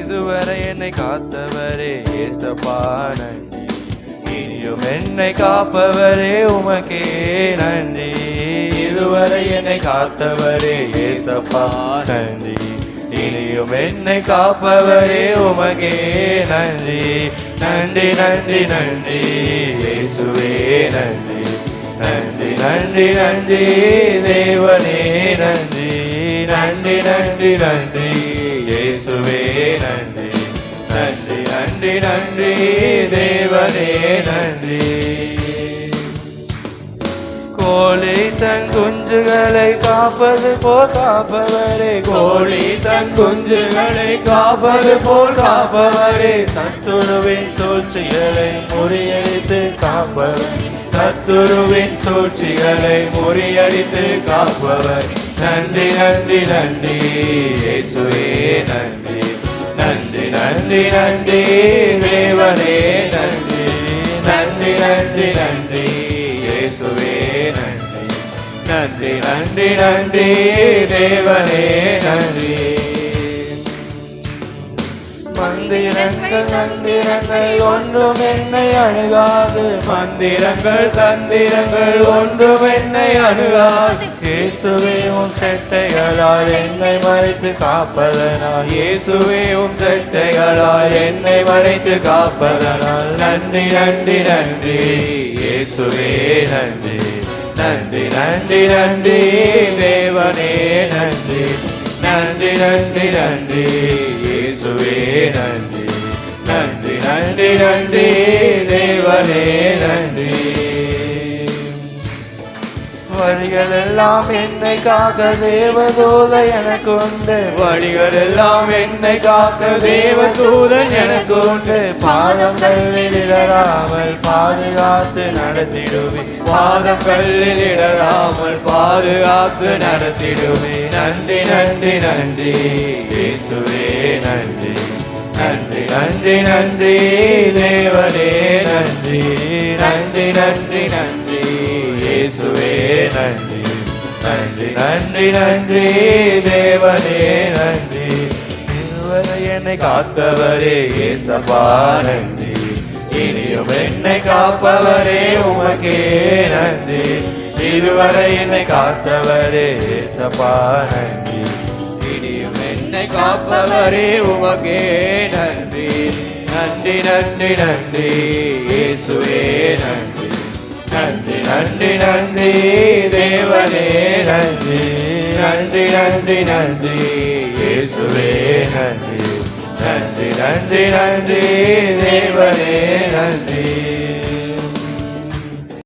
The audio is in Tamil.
இதுவரை என்னை காத்தவரே ஏசப்பா நன்றி. இனியும் என்னை காப்பவரே உமக்கே நன்றி. இதுவரை என்னை காத்தவரே ஏசப்பா நன்றி. இனியும் என்னை காப்பவரே உமக்கே நன்றி. நன்றி நன்றி நன்றி இயேசுவே நன்றி. நன்றி நன்றி நன்றி தேவனே நன்றி. நன்றி நன்றி நன்றி இயேசுவே நன்றி. நன்றி நன்றி நன்றி தேவனே நன்றி. கோழி தன் குஞ்சுகளை காப்பது போல் காப்பவரே. கோழி தன் குஞ்சுகளை காப்பது போல் காப்பவரே. சத்துருவின் சூழ்ச்சிகளை முறியடித்து காப்பவர். சத்துருவின் சூழ்ச்சிகளை முறியடித்து காப்பவர். நன்றி நன்றி நன்றி இயேசுவே நன்றி. நன்றி நன்றி நன்றி தேவனே நன்றி. நன்றி நன்றி நன்றி இயேசுவே நன்றி. நன்றி நன்றி நன்றி தேவனே நன்றி. மந்திரங்கள் தந்திரங்கள் ஒன்றும் என்னை அணுகாது. மந்திரங்கள் தந்திரங்கள் ஒன்றும் என்னை அணுகாது. இயேசுவே உம் செட்டைகளால் என்னை மறைத்து காப்பதனால். இயேசுவே உம் செட்டைகளால் என்னை மறைத்து காப்பதனால். நன்றி நன்றி நன்றி இயேசுவே நன்றி. நன்றி நன்றி நன்றி தேவனே நன்றி. நன்றி நன்றி நன்றி இயேசுவே நன்றி. நன்றி நன்றி நன்றி தேவனே நன்றி. வழிகள் எல்லாம் என்னை காக்க தேவதூத எனக்கு உண்டு. வழிகள் எல்லாம் என்னை காக்க தேவதூதன் எனக்கு உண்டு. பாதம் கல்லில் இடராமல் பாதுகாத்து நடத்திடுவே. பாதம் கல்லில் இடராமல் பாதுகாத்து நடத்திடுவே. நன்றி நன்றி நன்றி இயேசுவே நன்றி. நன்றி நன்றி நன்றி தேவனே நன்றி. நன்றி நன்றி நன்றி இயேசுவே நன்றி. நன்றி நன்றி நன்றி தேவனே நன்றி. இதுவரை என்னை காத்தவரே ஏசப்பா நன்றி. இனியும் என்னை காப்பவரே உமக்கே நன்றி. இதுவரை என்னை காத்தவரே ஏசப்பா நன்றி. இனியும் என்னை காப்பவரே உமக்கே நன்றி. நன்றி நன்றி நன்றி இயேசுவே நன்றி. நன்றி நன்றி நன்றி தேவனே நன்றி. நன்றி நன்றி நன்றி இயேசுவே நன்றி. நன்றி நன்றி நன்றி தேவனே